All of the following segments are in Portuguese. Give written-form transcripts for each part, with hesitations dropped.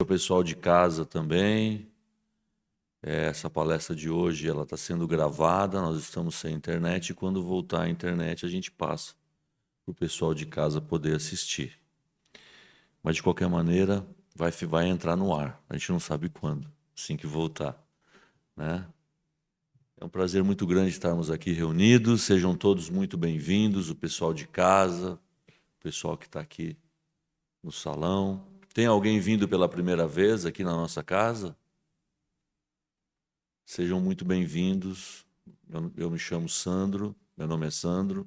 pessoal de casa também. Essa palestra de hoje ela está sendo gravada, nós estamos sem internet e quando voltar à internet a gente passa para o pessoal de casa poder assistir. Mas de qualquer maneira vai entrar no ar, a gente não sabe quando, assim que voltar, né? É um prazer muito grande estarmos aqui reunidos, sejam todos muito bem-vindos, o pessoal de casa, o pessoal que está aqui no salão. Tem alguém vindo pela primeira vez aqui na nossa casa? Sejam muito bem-vindos. Eu me chamo Sandro, meu nome é Sandro.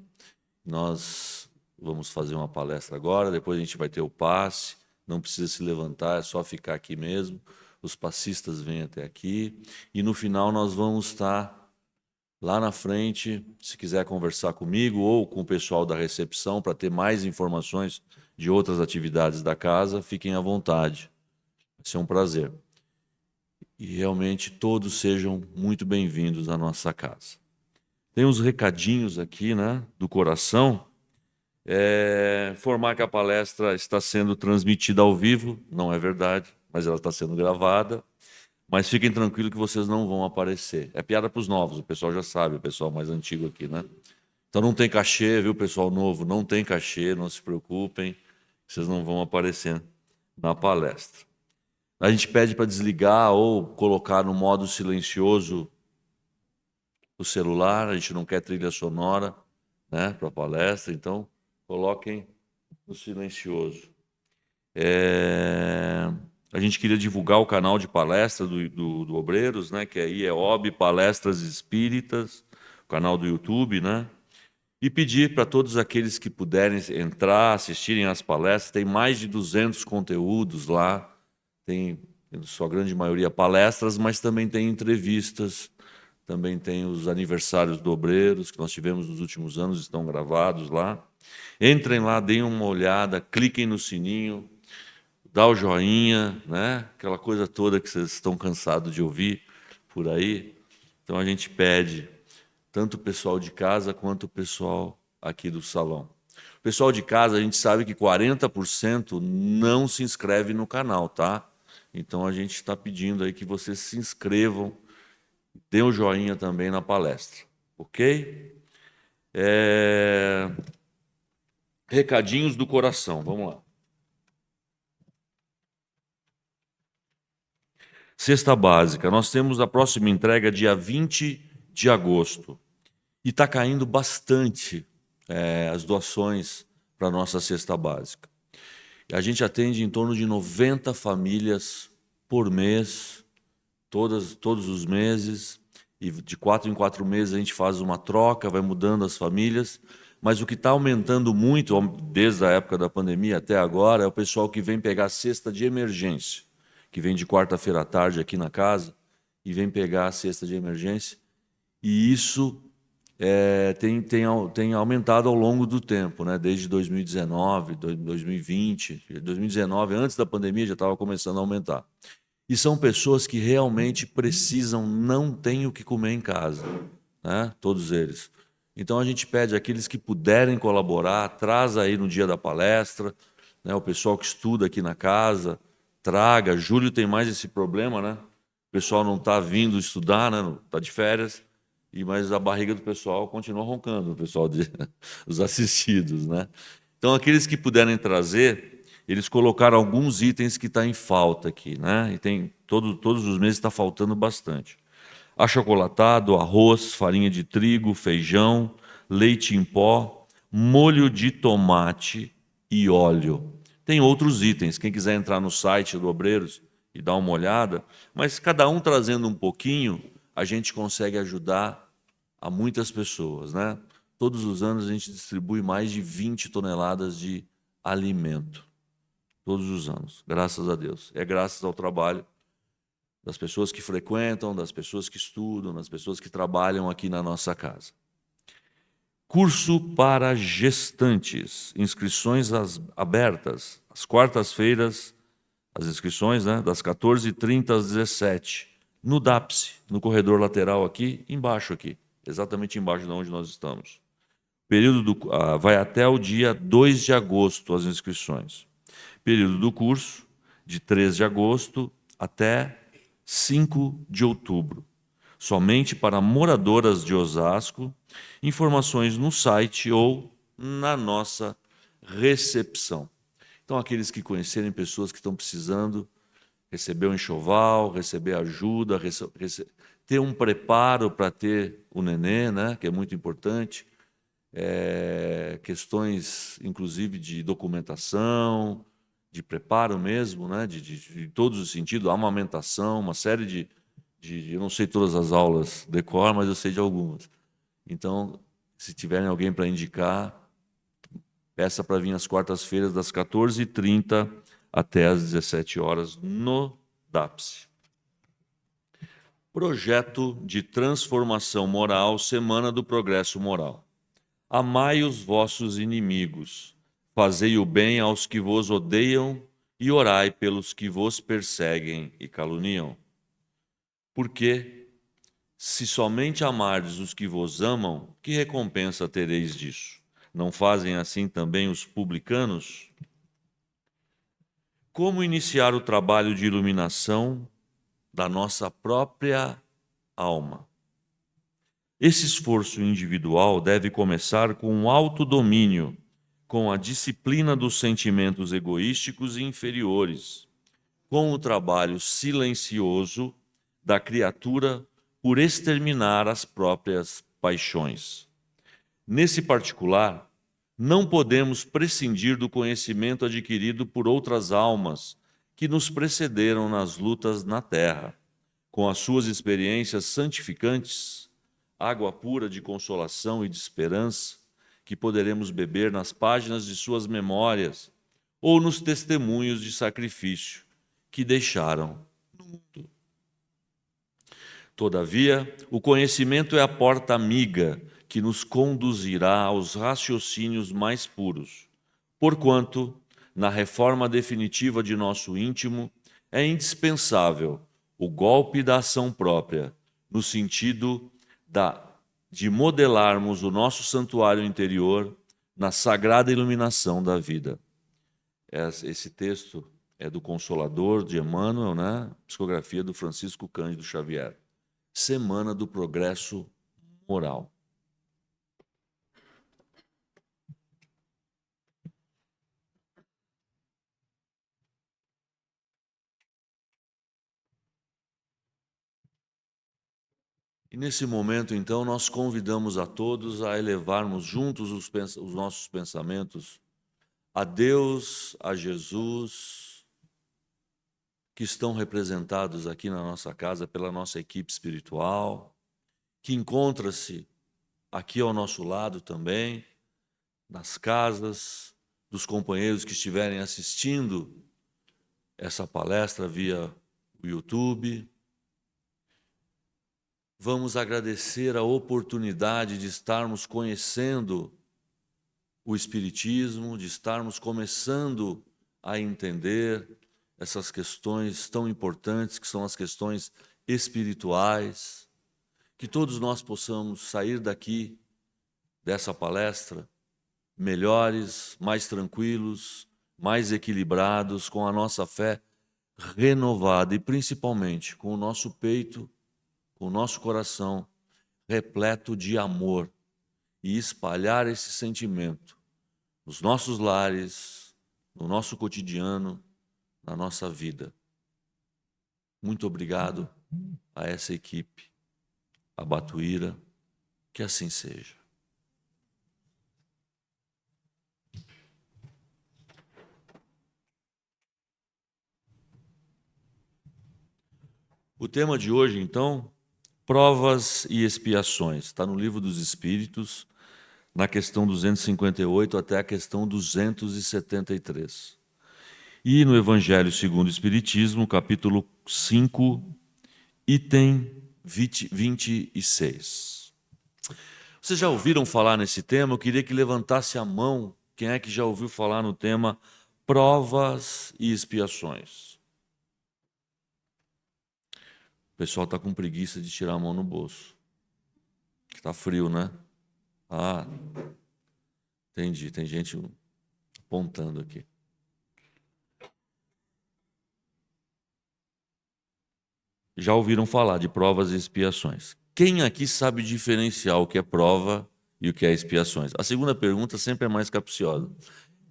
Nós vamos fazer uma palestra agora, depois a gente vai ter o passe. Não precisa se levantar, é só ficar aqui mesmo. Os passistas vêm até aqui. E no final nós vamos estar lá na frente, se quiser conversar comigo ou com o pessoal da recepção para ter mais informações de outras atividades da casa, fiquem à vontade. Vai ser um prazer. E realmente todos sejam muito bem-vindos à nossa casa. Tem uns recadinhos aqui, né, do coração. Informar que a palestra está sendo transmitida ao vivo, não é verdade, mas ela está sendo gravada. Mas fiquem tranquilos que vocês não vão aparecer. É piada para os novos, o pessoal já sabe, o pessoal mais antigo aqui, né? Então não tem cachê, viu, pessoal novo? Não tem cachê, não se preocupem, vocês não vão aparecer na palestra. A gente pede para desligar ou colocar no modo silencioso o celular, a gente não quer trilha sonora, né, para a palestra, então coloquem no silencioso. A gente queria divulgar o canal de palestra do Obreiros, né, que é IEOB Palestras Espíritas, o canal do YouTube, né? E pedir para todos aqueles que puderem entrar, assistirem às palestras, tem mais de 200 conteúdos lá, tem, em sua grande maioria, palestras, mas também tem entrevistas, também tem os aniversários do Obreiros, que nós tivemos nos últimos anos, estão gravados lá. Entrem lá, deem uma olhada, cliquem no sininho, dá o joinha, né? Aquela coisa toda que vocês estão cansados de ouvir por aí. Então a gente pede, tanto o pessoal de casa quanto o pessoal aqui do salão. O pessoal de casa, a gente sabe que 40% não se inscreve no canal, tá? Então a gente está pedindo aí que vocês se inscrevam, dê um joinha também na palestra, ok? Recadinhos do coração, vamos lá. Cesta básica, nós temos a próxima entrega dia 20 de agosto. E está caindo bastante as doações para a nossa cesta básica. A gente atende em torno de 90 famílias por mês, todos os meses, e de 4 em 4 meses a gente faz uma troca, vai mudando as famílias, mas o que está aumentando muito, desde a época da pandemia até agora, é o pessoal que vem pegar cesta de emergência, que vem de quarta-feira à tarde aqui na casa e vem pegar a cesta de emergência, e isso tem aumentado ao longo do tempo, né? Desde 2019, 2020, 2019, antes da pandemia já estava começando a aumentar. E são pessoas que realmente precisam, não têm o que comer em casa, né? Todos eles. Então a gente pede àqueles que puderem colaborar, traz aí no dia da palestra, né? O pessoal que estuda aqui na casa, traga. Júlio tem mais esse problema, né? O pessoal não está vindo estudar, né? Está de férias. Mas a barriga do pessoal continua roncando, o pessoal os assistidos, né? Então, aqueles que puderem trazer, eles colocaram alguns itens que estão em falta aqui, né? E tem todos os meses está faltando bastante. Achocolatado, arroz, farinha de trigo, feijão, leite em pó, molho de tomate e óleo. Tem outros itens, quem quiser entrar no site do Obreiros e dar uma olhada, mas cada um trazendo um pouquinho, a gente consegue ajudar a muitas pessoas, né? Todos os anos a gente distribui mais de 20 toneladas de alimento. Todos os anos, graças a Deus. É graças ao trabalho das pessoas que frequentam, das pessoas que estudam, das pessoas que trabalham aqui na nossa casa. Curso para gestantes, inscrições abertas, às quartas-feiras, as inscrições, né, das 14h30 às 17h, no DAPSE, no corredor lateral aqui, embaixo aqui, exatamente embaixo de onde nós estamos. Período vai até o dia 2 de agosto as inscrições. Período do curso, de 3 de agosto até 5 de outubro, somente para moradoras de Osasco. Informações no site ou na nossa recepção. Então, aqueles que conhecerem pessoas que estão precisando receber um enxoval, receber ajuda, ter um preparo para ter o nenê, né, que é muito importante, questões, inclusive, de documentação, de preparo mesmo, né, de todos os sentidos, amamentação, uma série eu não sei todas as aulas de cor, mas eu sei de algumas. Então, se tiverem alguém para indicar, peça para vir às quartas-feiras, das 14h30 até às 17 horas, no DAPS. Projeto de transformação moral, Semana do Progresso Moral. Amai os vossos inimigos, fazei o bem aos que vos odeiam e orai pelos que vos perseguem e caluniam. Porque, se somente amardes os que vos amam, que recompensa tereis disso? Não fazem assim também os publicanos? Como iniciar o trabalho de iluminação da nossa própria alma? Esse esforço individual deve começar com o autodomínio, com a disciplina dos sentimentos egoísticos e inferiores, com o trabalho silencioso da criatura por exterminar as próprias paixões. Nesse particular, não podemos prescindir do conhecimento adquirido por outras almas que nos precederam nas lutas na terra, com as suas experiências santificantes, água pura de consolação e de esperança, que poderemos beber nas páginas de suas memórias ou nos testemunhos de sacrifício que deixaram no mundo. Todavia, o conhecimento é a porta amiga que nos conduzirá aos raciocínios mais puros, porquanto, na reforma definitiva de nosso íntimo, é indispensável o golpe da ação própria, no sentido de modelarmos o nosso santuário interior na sagrada iluminação da vida. Esse texto é do Consolador, de Emmanuel, né? Psicografia do Francisco Cândido Xavier. Semana do Progresso Moral. E nesse momento, então, nós convidamos a todos a elevarmos juntos os nossos pensamentos a Deus, a Jesus, que estão representados aqui na nossa casa pela nossa equipe espiritual, que encontra-se aqui ao nosso lado também, nas casas dos companheiros que estiverem assistindo essa palestra via o YouTube. Vamos agradecer a oportunidade de estarmos conhecendo o Espiritismo, de estarmos começando a entender essas questões tão importantes, que são as questões espirituais, que todos nós possamos sair daqui, dessa palestra, melhores, mais tranquilos, mais equilibrados, com a nossa fé renovada e, principalmente, com o nosso peito, com o nosso coração repleto de amor, e espalhar esse sentimento nos nossos lares, no nosso cotidiano, na nossa vida. Muito obrigado a essa equipe, a Batuíra, que assim seja. O tema de hoje, então, provas e expiações. Está no Livro dos Espíritos, na questão 258 até a questão 273. E no Evangelho segundo o Espiritismo, capítulo 5, item 26. Vocês já ouviram falar nesse tema? Eu queria que levantasse a mão quem é que já ouviu falar no tema provas e expiações. O pessoal está com preguiça de tirar a mão no bolso. Está frio, né? Ah, entendi. Tem gente apontando aqui. já ouviram falar de provas e expiações. Quem aqui sabe diferenciar o que é prova e o que é expiações? A segunda pergunta sempre é mais capciosa.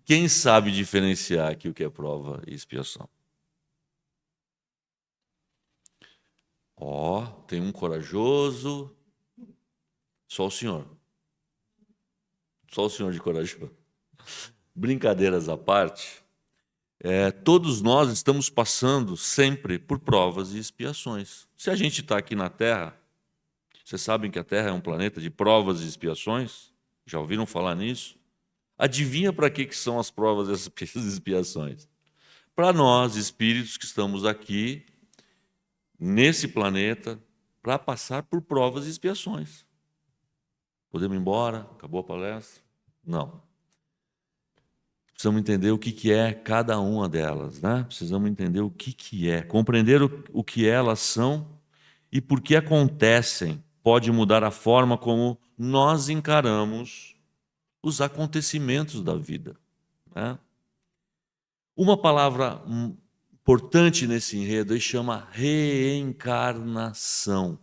Quem sabe diferenciar aqui o que é prova e expiação? Ó, tem um corajoso. Só o senhor. Só o senhor de corajoso. Brincadeiras à parte, todos nós estamos passando sempre por provas e expiações. Se a gente está aqui na Terra, vocês sabem que a Terra é um planeta de provas e expiações? Já ouviram falar nisso? Adivinha para que são as provas e as expiações? Para nós, espíritos que estamos aqui, nesse planeta, para passar por provas e expiações. Podemos ir embora? Acabou a palestra? Não. Precisamos entender o que é cada uma delas, né? Precisamos entender o que é, compreender o que elas são e por que acontecem. Pode mudar a forma como nós encaramos os acontecimentos da vida, né? Uma palavra importante nesse enredo aí chama reencarnação.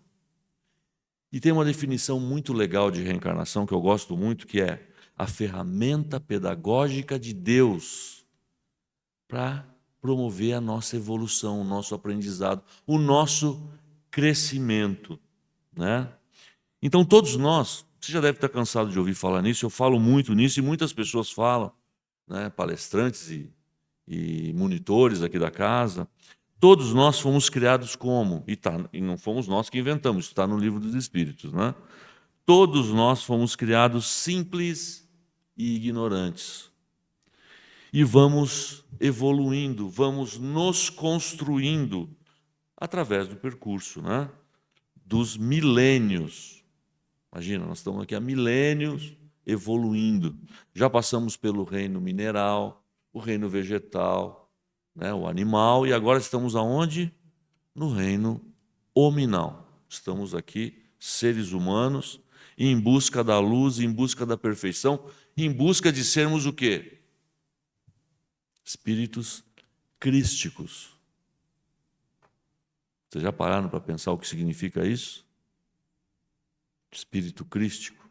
E tem uma definição muito legal de reencarnação que eu gosto muito, que é a ferramenta pedagógica de Deus para promover a nossa evolução, o nosso aprendizado, o nosso crescimento, né? Então todos nós, você já deve estar cansado de ouvir falar nisso, eu falo muito nisso e muitas pessoas falam, né? Palestrantes e monitores aqui da casa. Todos nós fomos criados como? E não fomos nós que inventamos, isso está no Livro dos Espíritos, né? Todos nós fomos criados simples e ignorantes. E vamos evoluindo, vamos nos construindo através do percurso, né? Dos milênios. Imagina, nós estamos aqui há milênios evoluindo. Já passamos pelo reino mineral, o reino vegetal, né? O animal, e agora estamos aonde? No reino hominal. Estamos aqui, seres humanos, em busca da luz, em busca da perfeição, em busca de sermos o quê? Espíritos crísticos. Vocês já pararam para pensar o que significa isso? Espírito crístico.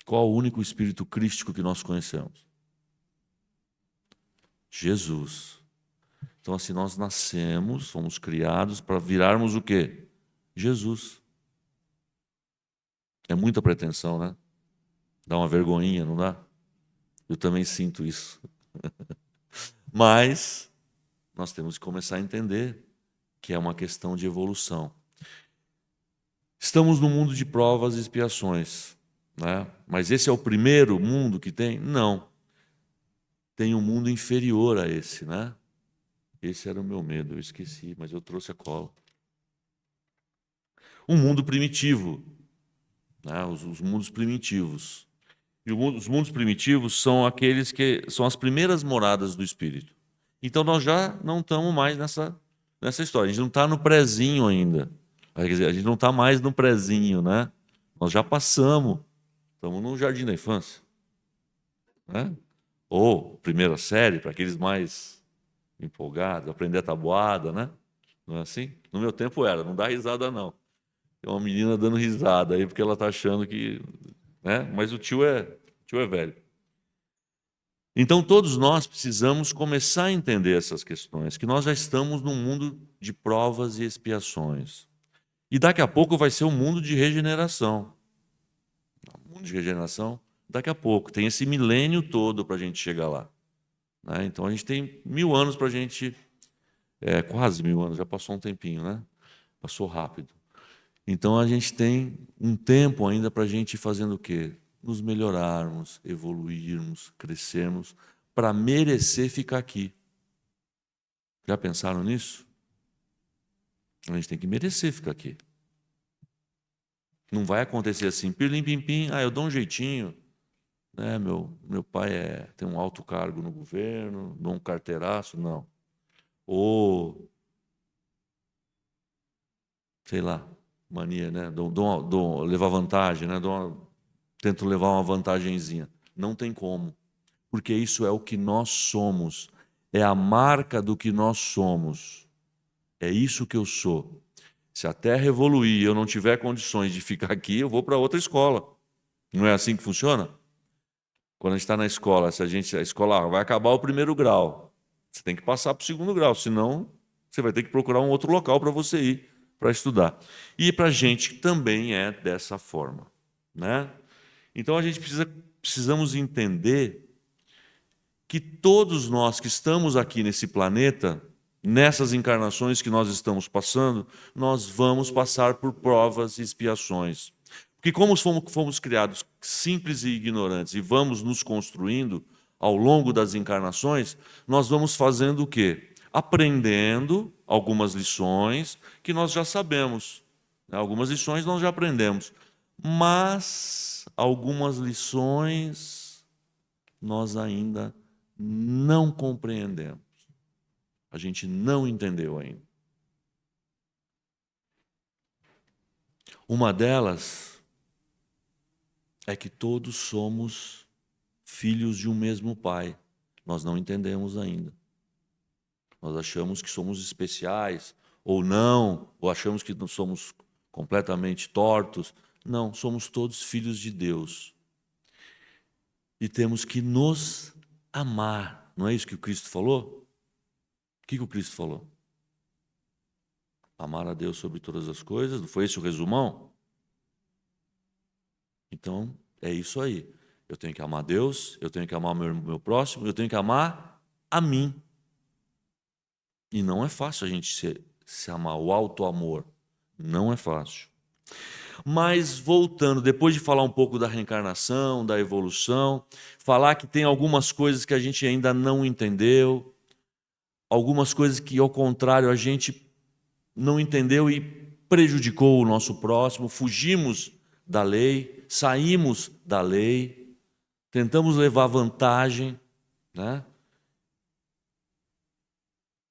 Qual o único espírito crístico que nós conhecemos? Jesus. Então, assim, nós nascemos, fomos criados para virarmos o quê? Jesus. É muita pretensão, né? Dá uma vergonhinha, não dá? Eu também sinto isso. Mas nós temos que começar a entender que é uma questão de evolução. Estamos num mundo de provas e expiações, né? Mas esse é o primeiro mundo que tem? Não. Tem um mundo inferior a esse, né? Esse era o meu medo, eu esqueci, mas eu trouxe a cola. Um mundo primitivo, né? Os mundos primitivos. E os mundos primitivos são aqueles que são as primeiras moradas do espírito. Então nós já não estamos mais nessa história. A gente não está no prezinho ainda. Quer dizer, a gente não está mais no prezinho, né? Nós já passamos. Estamos no jardim da infância, né? Ou primeira série, para aqueles mais empolgados, aprender a tabuada, né? Não é assim? No meu tempo era, não dá risada não. Tem uma menina dando risada aí porque ela está achando que, né? Mas o tio é velho. Então todos nós precisamos começar a entender essas questões, que nós já estamos num mundo de provas e expiações. E daqui a pouco vai ser um mundo de regeneração. Um mundo de regeneração, daqui a pouco. Tem esse milênio todo para a gente chegar lá, né? Então a gente tem 1000 anos para a gente... quase 1000 anos, já passou um tempinho, né? Passou rápido. Então a gente tem um tempo ainda para a gente ir fazendo o quê? Nos melhorarmos, evoluirmos, crescermos, para merecer ficar aqui. Já pensaram nisso? A gente tem que merecer ficar aqui. Não vai acontecer assim, pirlim pim pim, eu dou um jeitinho, né? Meu pai tem um alto cargo no governo, dou um carteiraço, não. Ou, sei lá, mania, né? Levar vantagem, né? Tento levar uma vantagenzinha. Não tem como, porque isso é o que nós somos, é a marca do que nós somos. É isso que eu sou. Se a Terra evoluir e eu não tiver condições de ficar aqui, eu vou para outra escola. Não é assim que funciona? Quando a gente está na escola, se a escola vai acabar o primeiro grau, você tem que passar para o segundo grau, senão você vai ter que procurar um outro local para você ir para estudar. E para a gente também é dessa forma, né? Então a gente precisamos entender que todos nós que estamos aqui nesse planeta, nessas encarnações que nós estamos passando, nós vamos passar por provas e expiações. Porque como fomos criados simples e ignorantes e vamos nos construindo ao longo das encarnações, nós vamos fazendo o quê? Aprendendo algumas lições que nós já sabemos. Algumas lições nós já aprendemos. Mas algumas lições nós ainda não compreendemos. A gente não entendeu ainda. Uma delas é que todos somos filhos de um mesmo pai. Nós não entendemos ainda. Nós achamos que somos especiais, ou não, ou achamos que não somos completamente tortos. Não, somos todos filhos de Deus. E temos que nos amar. Não é isso que o Cristo falou? O que o Cristo falou? Amar a Deus sobre todas as coisas, não foi esse o resumão? Então, é isso aí. Eu tenho que amar Deus, eu tenho que amar o meu próximo, eu tenho que amar a mim. E não é fácil a gente se amar, o auto-amor. Não é fácil. Mas, voltando, depois de falar um pouco da reencarnação, da evolução, falar que tem algumas coisas que a gente ainda não entendeu, algumas coisas que, ao contrário, a gente não entendeu e prejudicou o nosso próximo, fugimos da lei, saímos da lei, tentamos levar vantagem, né?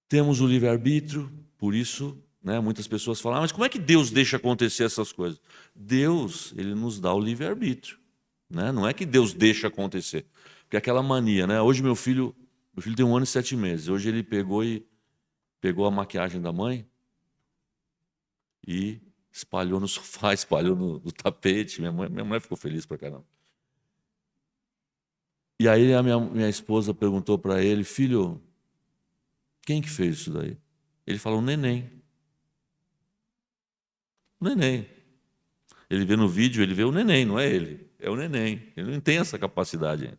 Temos o livre-arbítrio, por isso, né, muitas pessoas falam, mas como é que Deus deixa acontecer essas coisas? Deus, ele nos dá o livre-arbítrio, né? Não é que Deus deixa acontecer, porque aquela mania, né? Hoje meu filho tem 1 ano e 7 meses, hoje ele pegou a maquiagem da mãe e espalhou no sofá, espalhou no tapete. Minha mulher ficou feliz pra caramba. E aí a minha esposa perguntou para ele, filho, quem que fez isso daí? Ele falou, neném. Neném. Ele vê no vídeo, ele vê o neném, não é ele. É o neném. Ele não tem essa capacidade ainda.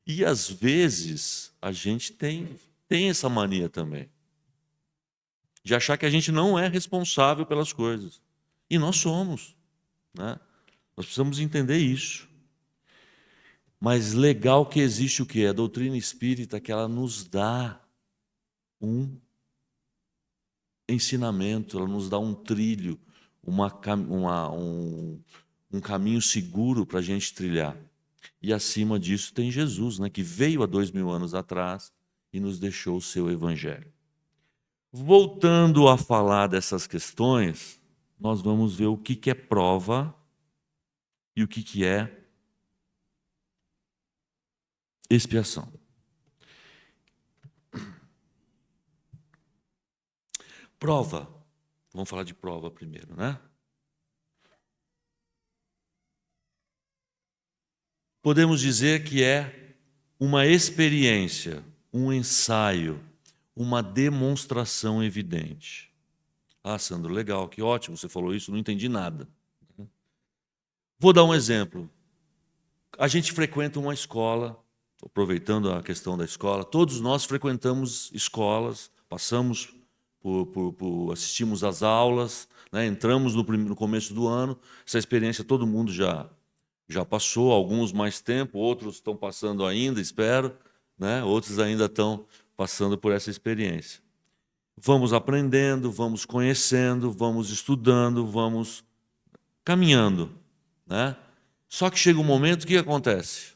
E às vezes a gente tem essa mania também. De achar que a gente não é responsável pelas coisas. E nós somos, né? Nós precisamos entender isso. Mas legal que existe o quê? A doutrina espírita, que ela nos dá um ensinamento, ela nos dá um trilho, um caminho seguro para a gente trilhar. E acima disso tem Jesus, né, que veio há 2000 anos atrás e nos deixou o seu evangelho. Voltando a falar dessas questões, nós vamos ver o que é prova e o que é expiação. Prova. Vamos falar de prova primeiro, né? Podemos dizer que é uma experiência, um ensaio, uma demonstração evidente. Ah, Sandro, legal, que ótimo, você falou isso, não entendi nada. Vou dar um exemplo. A gente frequenta uma escola, aproveitando a questão da escola, todos nós frequentamos escolas, passamos assistimos às aulas, né, entramos no começo do ano, essa experiência todo mundo já passou, alguns mais tempo, outros estão passando ainda, espero, né, outros ainda estão passando por essa experiência. Vamos aprendendo, vamos conhecendo, vamos estudando, vamos caminhando, né? Só que chega um momento, o que acontece?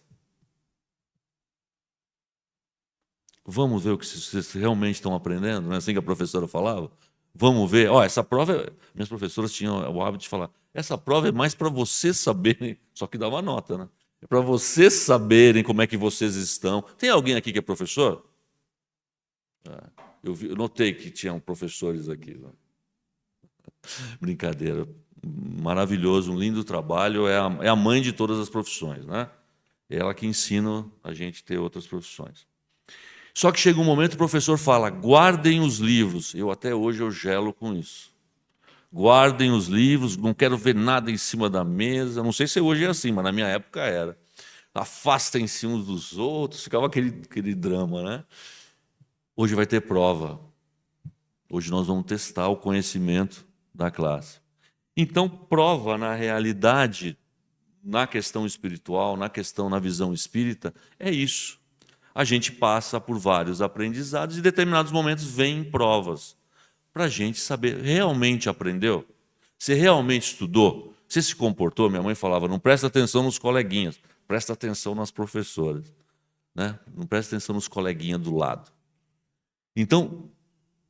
Vamos ver o que vocês realmente estão aprendendo, não é assim que a professora falava? Vamos ver, essa prova, minhas professoras tinham o hábito de falar, essa prova é mais para vocês saberem, só que dá uma nota, né? É para vocês saberem como é que vocês estão. Tem alguém aqui que é professor? Eu notei que tinham professores aqui. Né? Brincadeira. Maravilhoso, um lindo trabalho. É a mãe de todas as profissões, né? É ela que ensina a gente a ter outras profissões. Só que chega um momento o professor fala, guardem os livros. Até hoje eu gelo com isso. Guardem os livros, não quero ver nada em cima da mesa. Não sei se hoje é assim, mas na minha época era. Afastem-se uns dos outros, ficava aquele drama, né? Hoje vai ter prova. Hoje nós vamos testar o conhecimento da classe. Então, prova, na realidade, na questão espiritual, na visão espírita, é isso. A gente passa por vários aprendizados e em determinados momentos vêm provas para a gente saber, realmente aprendeu? Você realmente estudou? Você se comportou? Minha mãe falava, não presta atenção nos coleguinhas, presta atenção nas professoras. Né? Não presta atenção nos coleguinhas do lado. Então,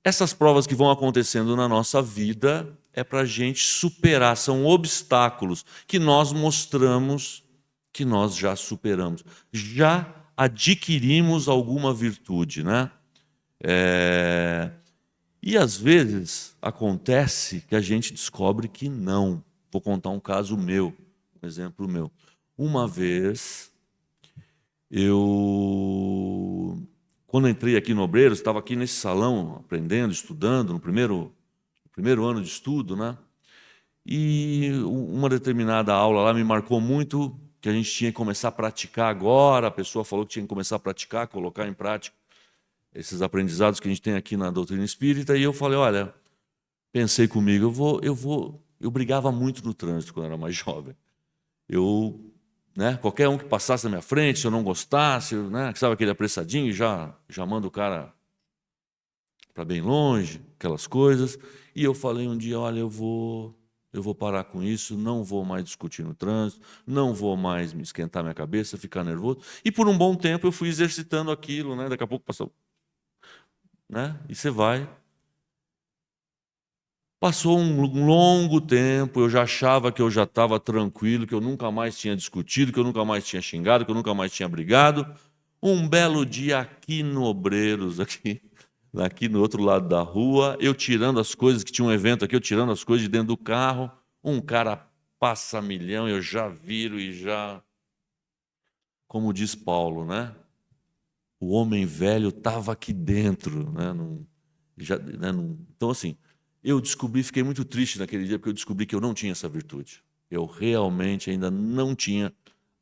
essas provas que vão acontecendo na nossa vida é para a gente superar, são obstáculos que nós mostramos que nós já superamos. Já adquirimos alguma virtude, né? E às vezes acontece que a gente descobre que não. Vou contar um caso meu, um exemplo meu. Uma vez, quando entrei aqui no Obreiros, estava aqui nesse salão, aprendendo, estudando, no primeiro ano de estudo, né? E uma determinada aula lá me marcou muito, que a gente tinha que começar a praticar agora, a pessoa falou que tinha que começar a praticar, colocar em prática esses aprendizados que a gente tem aqui na doutrina espírita, e eu falei, olha, pensei comigo, eu brigava muito no trânsito quando era mais jovem. Né, qualquer um que passasse na minha frente, se eu não gostasse, né, que sabe aquele apressadinho, já manda o cara para bem longe, aquelas coisas. E eu falei um dia, olha, eu vou parar com isso, não vou mais discutir no trânsito, não vou mais me esquentar minha cabeça, ficar nervoso. E por um bom tempo eu fui exercitando aquilo, né? Daqui a pouco passou, né? E você vai. Passou um longo tempo, eu já achava que eu já estava tranquilo, que eu nunca mais tinha discutido, que eu nunca mais tinha xingado, que eu nunca mais tinha brigado. Um belo dia aqui no Obreiros, aqui no outro lado da rua, eu tirando as coisas, que tinha um evento aqui, eu tirando as coisas de dentro do carro, um cara passa milhão, eu já viro e já... Como diz Paulo, né? O homem velho estava aqui dentro, né? Então, assim, eu descobri, fiquei muito triste naquele dia, porque eu descobri que eu não tinha essa virtude. Eu realmente ainda não tinha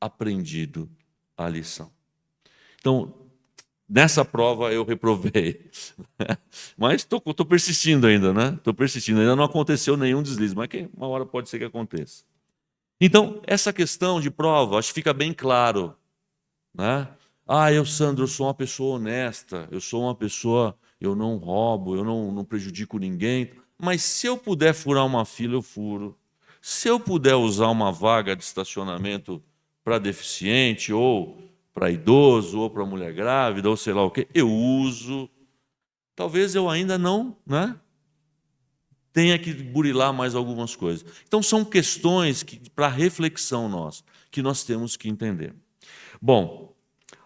aprendido a lição. Então, nessa prova eu reprovei. Mas estou persistindo ainda, né? Estou persistindo. Ainda não aconteceu nenhum deslize, mas que uma hora pode ser que aconteça. Então, essa questão de prova, acho que fica bem claro, né? Sandro, eu sou uma pessoa honesta, eu sou uma pessoa, eu não roubo, eu não prejudico ninguém, mas se eu puder furar uma fila, eu furo. Se eu puder usar uma vaga de estacionamento para deficiente, ou para idoso, ou para mulher grávida, ou sei lá o quê, eu uso. Talvez eu ainda não, né? Tenha que burilar mais algumas coisas. Então, são questões para reflexão nossa, que nós temos que entender. Bom,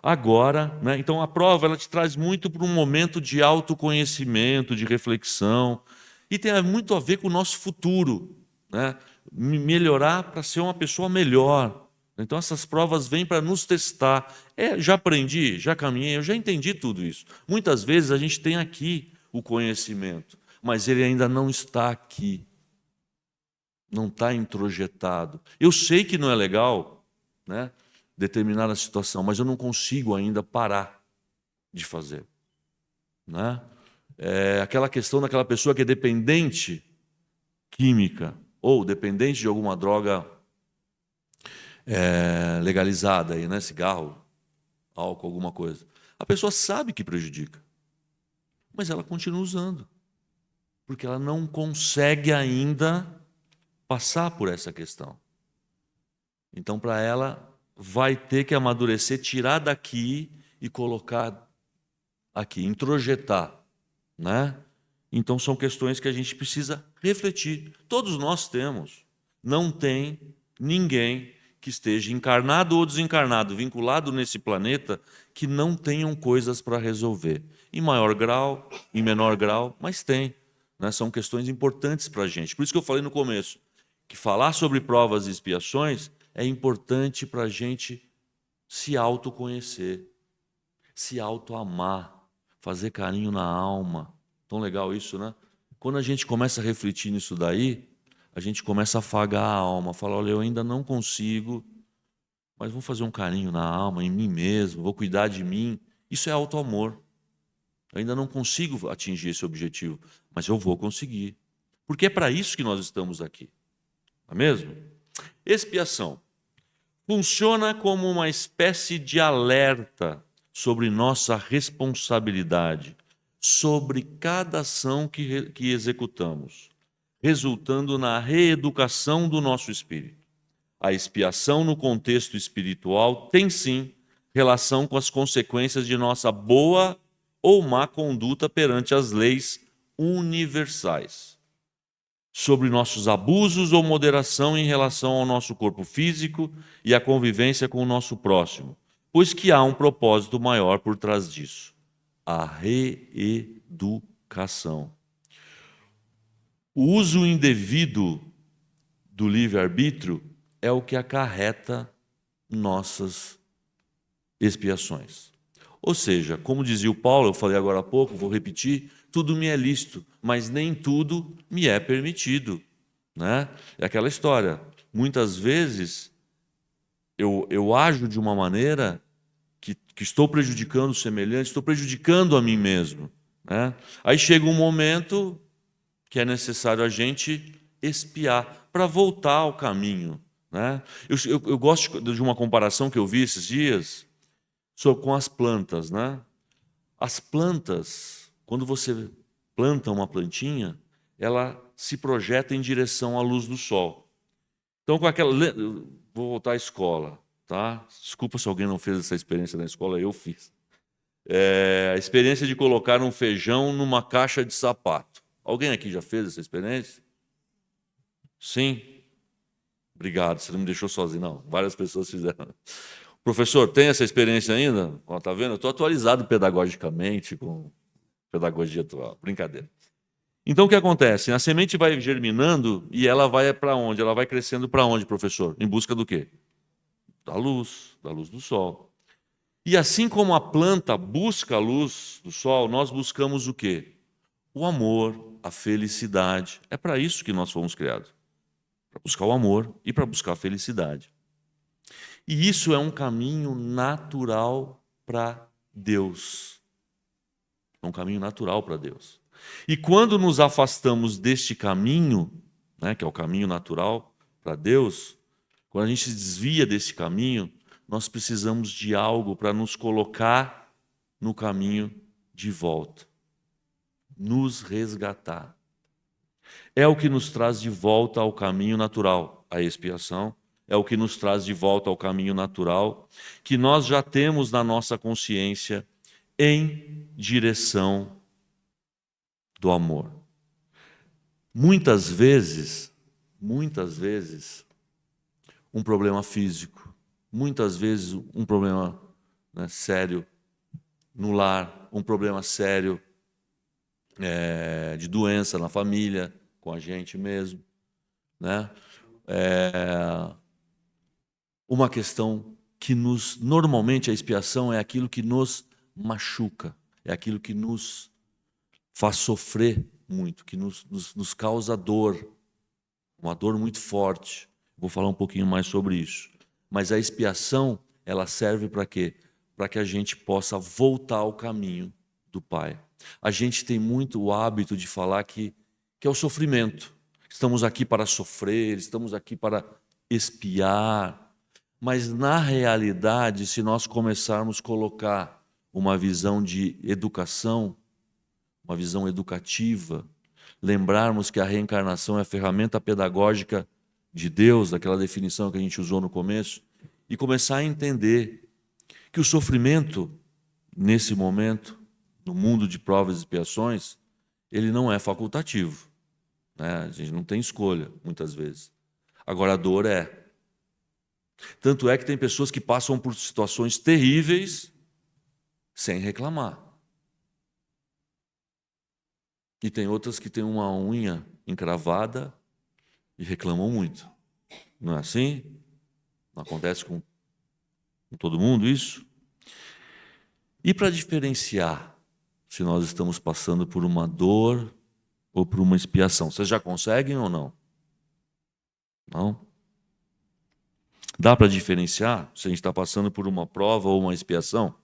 agora, né, então a prova ela te traz muito para um momento de autoconhecimento, de reflexão, e tem muito a ver com o nosso futuro, né? Melhorar para ser uma pessoa melhor. Então essas provas vêm para nos testar. Já aprendi, já caminhei, eu já entendi tudo isso. Muitas vezes a gente tem aqui o conhecimento, mas ele ainda não está aqui, não está introjetado. Eu sei que não é legal, né? Determinada situação, mas eu não consigo ainda parar de fazer. Né? Aquela questão daquela pessoa que é dependente química ou dependente de alguma droga legalizada, aí, né? Cigarro, álcool, alguma coisa. A pessoa sabe que prejudica, mas ela continua usando, porque ela não consegue ainda passar por essa questão. Então, para ela, vai ter que amadurecer, tirar daqui e colocar aqui, introjetar, né? Então são questões que a gente precisa refletir. Todos nós temos. Não tem ninguém que esteja encarnado ou desencarnado, vinculado nesse planeta, que não tenham coisas para resolver. Em maior grau, em menor grau, mas tem. Né? São questões importantes para a gente. Por isso que eu falei no começo, que falar sobre provas e expiações é importante para a gente se autoconhecer, se autoamar, fazer carinho na alma. Tão legal isso, né? Quando a gente começa a refletir nisso daí, a gente começa a afagar a alma, fala, olha, eu ainda não consigo, mas vou fazer um carinho na alma, em mim mesmo, vou cuidar de mim. Isso é autoamor. Eu ainda não consigo atingir esse objetivo, mas eu vou conseguir. Porque é para isso que nós estamos aqui. Não é mesmo? Expiação funciona como uma espécie de alerta sobre nossa responsabilidade, sobre cada ação que executamos, resultando na reeducação do nosso espírito. A expiação no contexto espiritual tem sim relação com as consequências de nossa boa ou má conduta perante as leis universais, sobre nossos abusos ou moderação em relação ao nosso corpo físico e a convivência com o nosso próximo, pois que há um propósito maior por trás disso: a reeducação. O uso indevido do livre-arbítrio é o que acarreta nossas expiações. Ou seja, como dizia o Paulo, eu falei agora há pouco, vou repetir, tudo me é lícito, mas nem tudo me é permitido. Né? É aquela história. Muitas vezes eu ajo de uma maneira que estou prejudicando o semelhante, estou prejudicando a mim mesmo. Né? Aí chega um momento que é necessário a gente expiar para voltar ao caminho. Né? Eu gosto de uma comparação que eu vi esses dias com as plantas. Né? As plantas, quando você planta uma plantinha, ela se projeta em direção à luz do sol. Então, com aquela. Vou voltar à escola, tá? Desculpa se alguém não fez essa experiência na escola, eu fiz. A experiência de colocar um feijão numa caixa de sapato. Alguém aqui já fez essa experiência? Sim? Obrigado, você não me deixou sozinho, não. Várias pessoas fizeram. Professor, tem essa experiência ainda? Está vendo? Eu estou atualizado pedagogicamente com pedagogia atual. Brincadeira. Então, o que acontece? A semente vai germinando e ela vai para onde? Ela vai crescendo para onde, professor? Em busca do quê? Da luz do sol. E assim como a planta busca a luz do sol, nós buscamos o quê? O amor, a felicidade. É para isso que nós fomos criados. Para buscar o amor e para buscar a felicidade. E isso é um caminho natural para Deus. É um caminho natural para Deus. E quando nos afastamos deste caminho, né, que é o caminho natural para Deus, quando a gente se desvia desse caminho, nós precisamos de algo para nos colocar no caminho de volta, nos resgatar. É o que nos traz de volta ao caminho natural, a expiação, é o que nos traz de volta ao caminho natural, que nós já temos na nossa consciência em direção do amor. Muitas vezes, um problema físico, muitas vezes um problema, né, sério no lar, um problema sério de doença na família, com a gente mesmo, né? Uma questão que normalmente a expiação é aquilo que nos machuca, é aquilo que nos faz sofrer muito, que nos causa dor, uma dor muito forte. Vou falar um pouquinho mais sobre isso. Mas a expiação, ela serve para quê? Para que a gente possa voltar ao caminho do Pai. A gente tem muito o hábito de falar que é o sofrimento. Estamos aqui para sofrer, estamos aqui para expiar. Mas, na realidade, se nós começarmos a colocar uma visão de educação, uma visão educativa, lembrarmos que a reencarnação é a ferramenta pedagógica de Deus, daquela definição que a gente usou no começo, e começar a entender que o sofrimento, nesse momento, no mundo de provas e expiações, ele não é facultativo. Né? A gente não tem escolha, muitas vezes. Agora, a dor é. Tanto é que tem pessoas que passam por situações terríveis sem reclamar. E tem outras que têm uma unha encravada e reclamam muito. Não é assim? Não acontece com todo mundo isso? E para diferenciar se nós estamos passando por uma dor ou por uma expiação, vocês já conseguem ou não? Não? Dá para diferenciar se a gente está passando por uma prova ou uma expiação?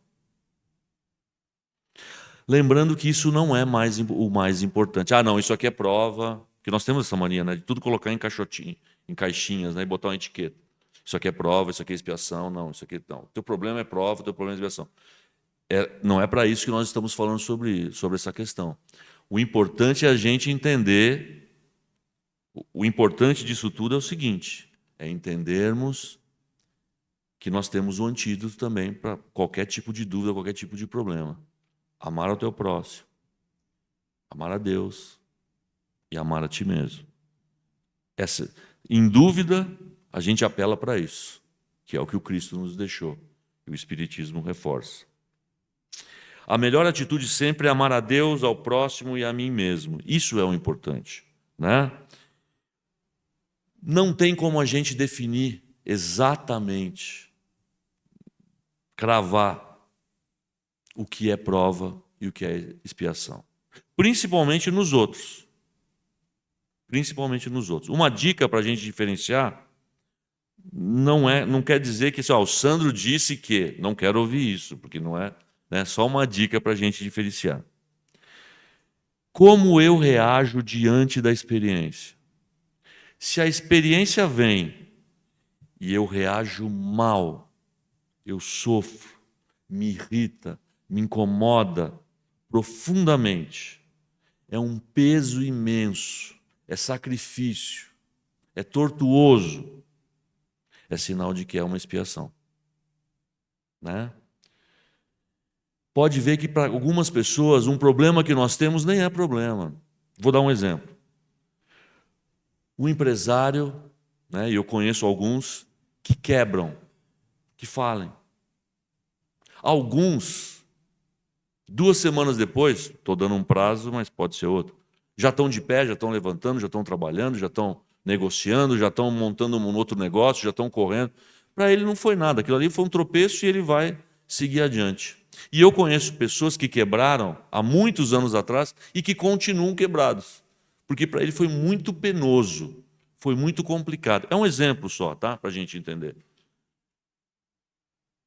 Lembrando que isso não é mais o mais importante. Ah, não, isso aqui é prova. Porque nós temos essa mania, né, de tudo colocar em caixotinho, em caixinhas, né, e botar uma etiqueta. Isso aqui é prova, isso aqui é expiação. Não, isso aqui não. O teu problema é prova, o teu problema é expiação. Não é para isso que nós estamos falando sobre essa questão. O importante é a gente entender. O importante disso tudo é o seguinte: é entendermos que nós temos um antídoto também para qualquer tipo de dúvida, qualquer tipo de problema. Amar ao teu próximo, amar a Deus e amar a ti mesmo. Em dúvida, a gente apela para isso, que é o que o Cristo nos deixou, e o Espiritismo reforça. A melhor atitude sempre é amar a Deus, ao próximo e a mim mesmo. Isso é o importante, né? Não tem como a gente definir exatamente, cravar o que é prova e o que é expiação. Principalmente nos outros. Principalmente nos outros. Uma dica para a gente diferenciar não quer dizer que o Sandro disse que. Não quero ouvir isso, porque não é, né, só uma dica para a gente diferenciar. Como eu reajo diante da experiência? Se a experiência vem e eu reajo mal, eu sofro, me irrita, me incomoda profundamente, é um peso imenso, é sacrifício, é tortuoso, é sinal de que é uma expiação, né? Pode ver que para algumas pessoas um problema que nós temos nem é problema. Vou dar um exemplo. O empresário, né, e eu conheço alguns que quebram, que falem. Alguns, 2 semanas depois, estou dando um prazo, mas pode ser outro, já estão de pé, já estão levantando, já estão trabalhando, já estão negociando, já estão montando um outro negócio, já estão correndo. Para ele não foi nada, aquilo ali foi um tropeço e ele vai seguir adiante. E eu conheço pessoas que quebraram há muitos anos atrás e que continuam quebrados, porque para ele foi muito penoso, foi muito complicado. É um exemplo só, tá? Para a gente entender.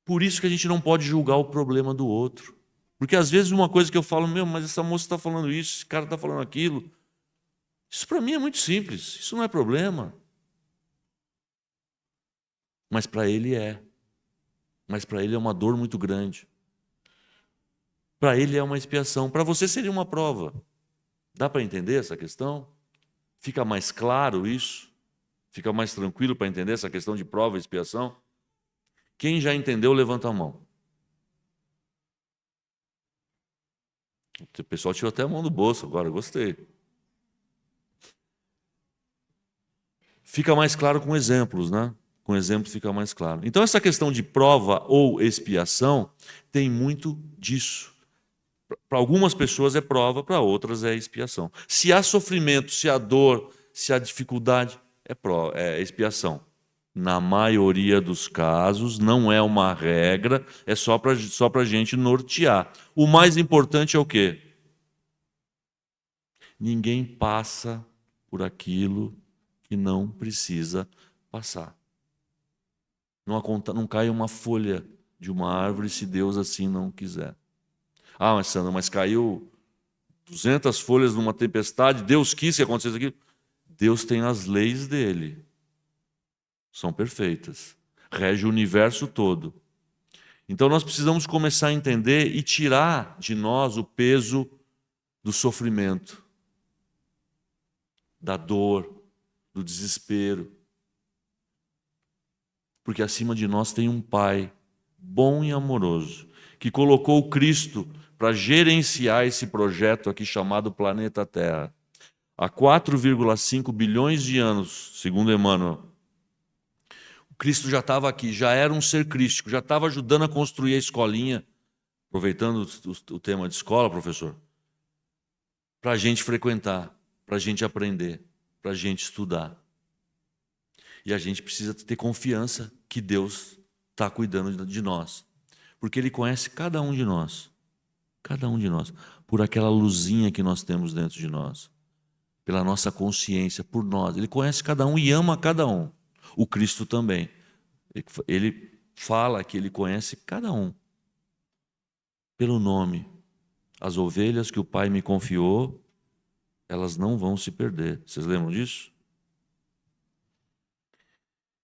Por isso que a gente não pode julgar o problema do outro. Porque às vezes uma coisa que eu falo, mas essa moça está falando isso, esse cara está falando aquilo. Isso para mim é muito simples, isso não é problema. Mas para ele é. Mas para ele é uma dor muito grande. Para ele é uma expiação. Para você seria uma prova. Dá para entender essa questão? Fica mais claro isso? Fica mais tranquilo para entender essa questão de prova e expiação? Quem já entendeu, levanta a mão. O pessoal tirou até a mão do bolso agora, gostei. Fica mais claro com exemplos, né? Com exemplo fica mais claro. Então, essa questão de prova ou expiação tem muito disso. Para algumas pessoas é prova, para outras é expiação. Se há sofrimento, se há dor, se há dificuldade, é expiação. Na maioria dos casos, não é uma regra, é só para a gente nortear. O mais importante é o quê? Ninguém passa por aquilo que não precisa passar. Não cai uma folha de uma árvore se Deus assim não quiser. Ah, mas Sandra, mas caiu 200 folhas numa tempestade, Deus quis que acontecesse aquilo. Deus tem as leis dele. São perfeitas. Rege o universo todo. Então nós precisamos começar a entender e tirar de nós o peso do sofrimento, da dor, do desespero. Porque acima de nós tem um Pai bom e amoroso, que colocou o Cristo para gerenciar esse projeto aqui chamado planeta Terra. Há 4,5 bilhões de anos, segundo Emmanuel, Cristo já estava aqui, já era um ser crístico, já estava ajudando a construir a escolinha, aproveitando o tema de escola, professor, para a gente frequentar, para a gente aprender, para a gente estudar. E a gente precisa ter confiança que Deus está cuidando de nós, porque Ele conhece cada um de nós, por aquela luzinha que nós temos dentro de nós, pela nossa consciência, por nós. Ele conhece cada um e ama cada um. O Cristo também. Ele fala que Ele conhece cada um pelo nome. As ovelhas que o Pai me confiou, elas não vão se perder. Vocês lembram disso?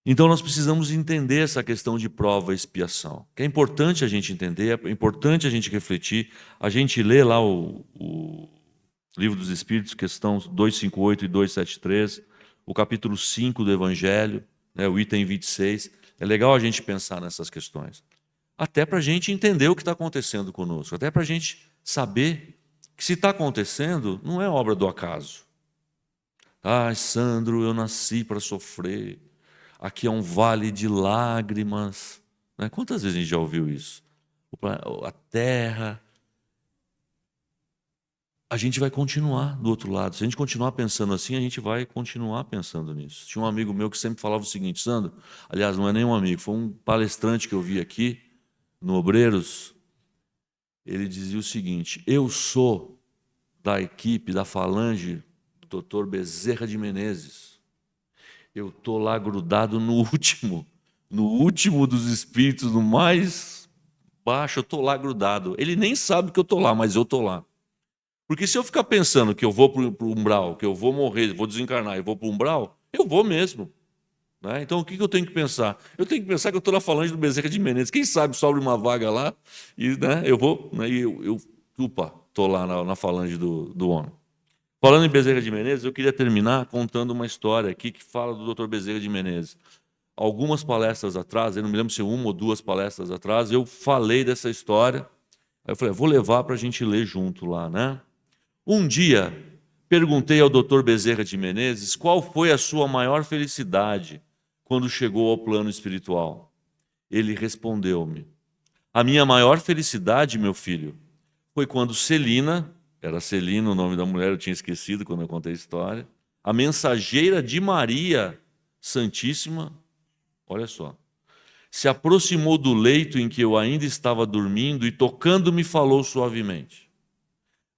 Então nós precisamos entender essa questão de prova e expiação, que é importante a gente entender, é importante a gente refletir. A gente lê lá o Livro dos Espíritos, questão 258 e 273, o capítulo 5 do Evangelho, né, o item 26. É legal a gente pensar nessas questões, até para a gente entender o que está acontecendo conosco, até para a gente saber que se está acontecendo, não é obra do acaso. Ai, Sandro, eu nasci para sofrer. Aqui é um vale de lágrimas. Né? Quantas vezes a gente já ouviu isso? A terra. A gente vai continuar do outro lado. Se a gente continuar pensando assim, a gente vai continuar pensando nisso. Tinha um amigo meu que sempre falava o seguinte, Sandro, aliás, não é nem um amigo, foi um palestrante que eu vi aqui, no Obreiros. Ele dizia o seguinte, eu sou da equipe, da falange, do Dr. Bezerra de Menezes. Eu estou lá grudado no último dos espíritos, no mais baixo, eu estou lá grudado. Ele nem sabe que eu estou lá, mas eu estou lá. Porque se eu ficar pensando que eu vou para o umbral, que eu vou morrer, vou desencarnar e vou para o umbral, eu vou mesmo. Né? Então o que eu tenho que pensar? Eu tenho que pensar que eu estou na falange do Bezerra de Menezes. Quem sabe sobre uma vaga lá e né, eu vou, né, e estou lá na falange do homem. Falando em Bezerra de Menezes, eu queria terminar contando uma história aqui que fala do Dr. Bezerra de Menezes. Algumas palestras atrás, eu não me lembro se uma ou duas palestras atrás, eu falei dessa história. Aí eu falei, vou levar para a gente ler junto lá, né? Um dia, perguntei ao Dr. Bezerra de Menezes qual foi a sua maior felicidade quando chegou ao plano espiritual. Ele respondeu-me, a minha maior felicidade, meu filho, foi quando Celina, era Celina o nome da mulher, eu tinha esquecido quando eu contei a história, a mensageira de Maria Santíssima, olha só, se aproximou do leito em que eu ainda estava dormindo e tocando me falou suavemente.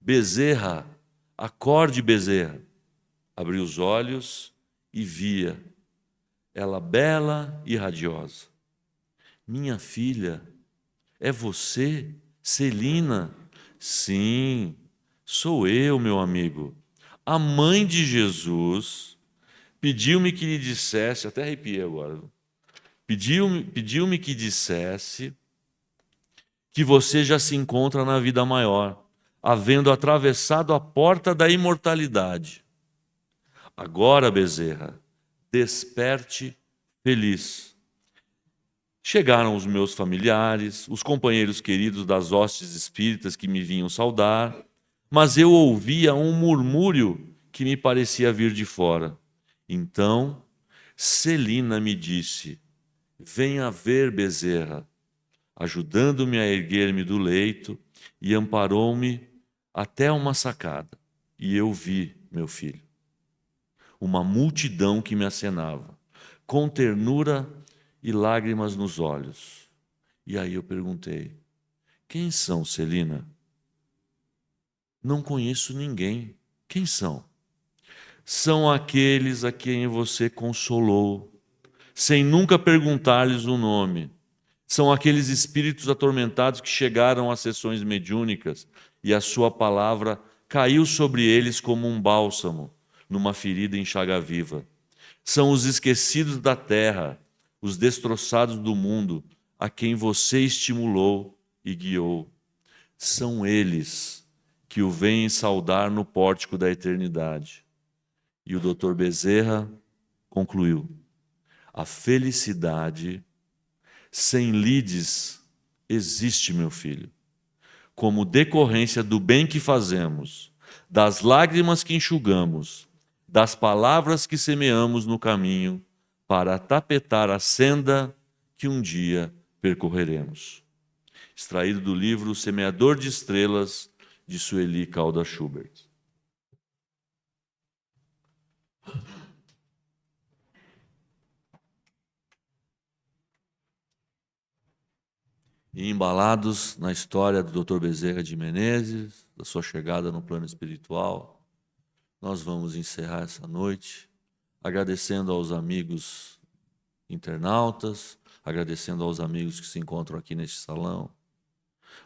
Bezerra, acorde, Bezerra. Abri os olhos e via ela bela e radiosa. Minha filha, é você, Celina? Sim, sou eu, meu amigo. A mãe de Jesus pediu-me que lhe dissesse, até arrepiei agora, pediu-me que dissesse que você já se encontra na vida maior, havendo atravessado a porta da imortalidade. Agora, Bezerra, desperte feliz. Chegaram os meus familiares, os companheiros queridos das hostes espíritas que me vinham saudar, mas eu ouvia um murmúrio que me parecia vir de fora. Então, Celina me disse, venha ver, Bezerra, ajudando-me a erguer-me do leito e amparou-me até uma sacada. E eu vi, meu filho, uma multidão que me acenava, com ternura e lágrimas nos olhos. E aí eu perguntei, quem são, Celina? Não conheço ninguém. Quem são? São aqueles a quem você consolou, sem nunca perguntar-lhes o nome. São aqueles espíritos atormentados que chegaram às sessões mediúnicas e a sua palavra caiu sobre eles como um bálsamo numa ferida em chaga viva. São os esquecidos da terra, os destroçados do mundo, a quem você estimulou e guiou. São eles que o vêm saudar no pórtico da eternidade. E o Dr. Bezerra concluiu, a felicidade sem lides existe, meu filho, como decorrência do bem que fazemos, das lágrimas que enxugamos, das palavras que semeamos no caminho, para tapetar a senda que um dia percorreremos. Extraído do livro Semeador de Estrelas, de Sueli Caldas Schubert. E embalados na história do Dr. Bezerra de Menezes, da sua chegada no plano espiritual, nós vamos encerrar essa noite agradecendo aos amigos internautas, agradecendo aos amigos que se encontram aqui neste salão,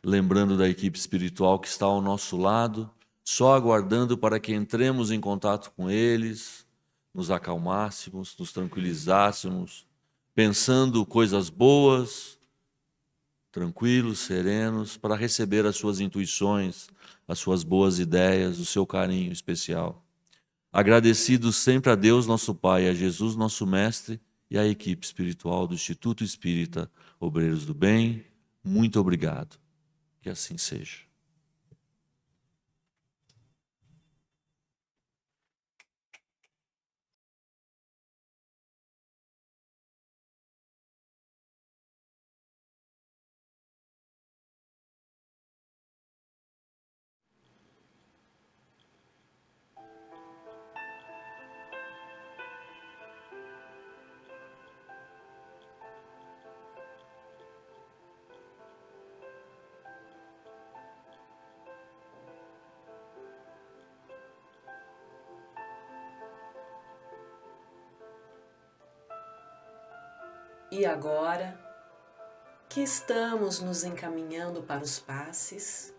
lembrando da equipe espiritual que está ao nosso lado, só aguardando para que entremos em contato com eles, nos acalmássemos, nos tranquilizássemos, pensando coisas boas, tranquilos, serenos, para receber as suas intuições, as suas boas ideias, o seu carinho especial. Agradecidos sempre a Deus, nosso Pai, a Jesus, nosso Mestre, e à equipe espiritual do Instituto Espírita Obreiros do Bem, muito obrigado. Que assim seja. E agora que estamos nos encaminhando para os passes,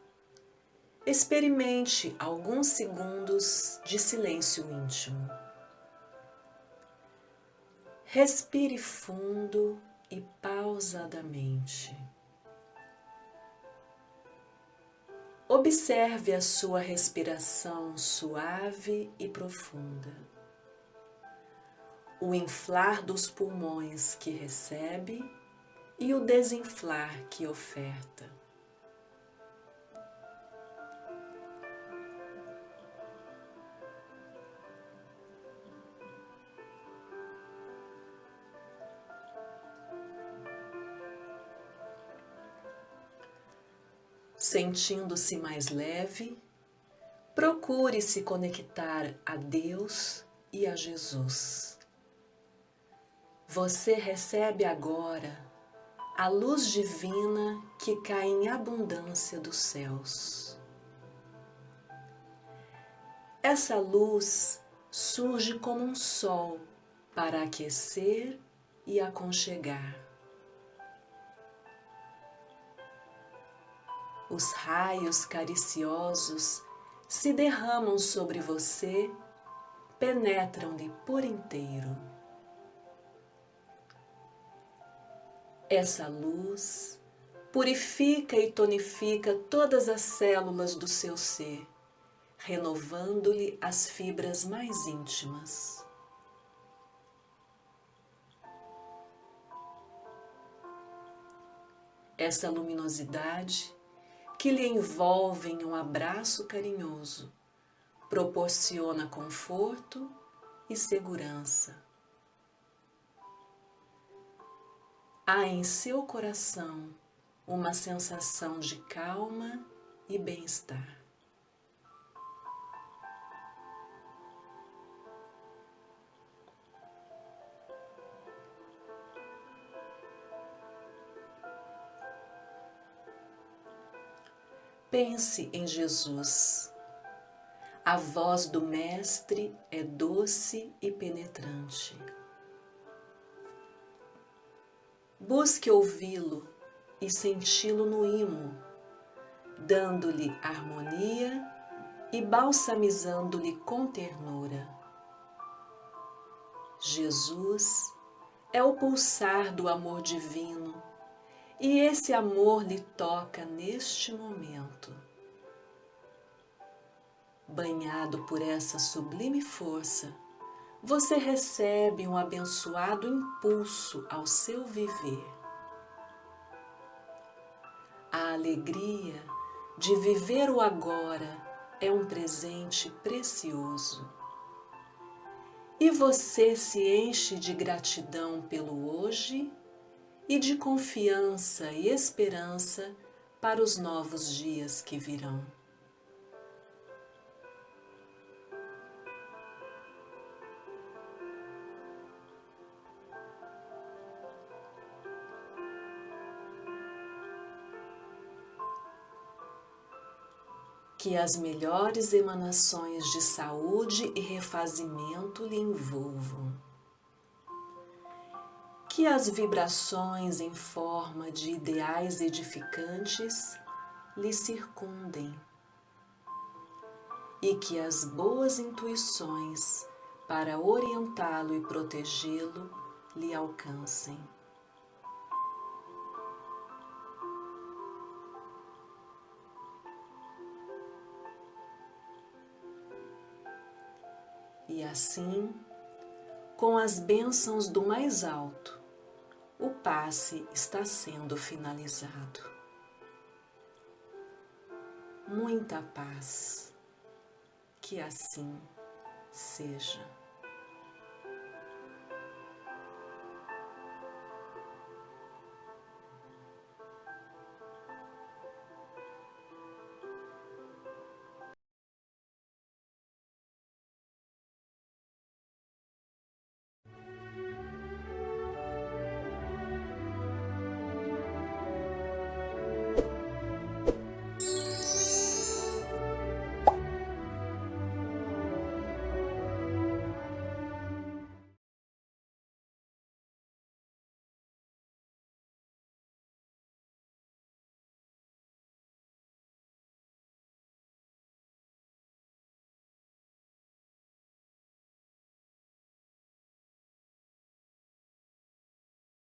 experimente alguns segundos de silêncio íntimo. Respire fundo e pausadamente. Observe a sua respiração suave e profunda. O inflar dos pulmões que recebe e o desinflar que oferta. Sentindo-se mais leve, procure se conectar a Deus e a Jesus. Você recebe agora a luz divina que cai em abundância dos céus. Essa luz surge como um sol para aquecer e aconchegar. Os raios cariciosos se derramam sobre você, penetram-lhe por inteiro. Essa luz purifica e tonifica todas as células do seu ser, renovando-lhe as fibras mais íntimas. Essa luminosidade que lhe envolve em um abraço carinhoso proporciona conforto e segurança. Há em seu coração uma sensação de calma e bem-estar. Pense em Jesus. A voz do Mestre é doce e penetrante. Busque ouvi-lo e senti-lo no imo, dando-lhe harmonia e balsamizando-lhe com ternura. Jesus é o pulsar do amor divino e esse amor lhe toca neste momento. Banhado por essa sublime força, você recebe um abençoado impulso ao seu viver. A alegria de viver o agora é um presente precioso. e você se enche de gratidão pelo hoje e de confiança e esperança para os novos dias que virão. Que as melhores emanações de saúde e refazimento lhe envolvam. Que as vibrações em forma de ideais edificantes lhe circundem. E que as boas intuições para orientá-lo e protegê-lo lhe alcancem. E assim, com as bênçãos do mais alto, o passe está sendo finalizado. Muita paz, que assim seja.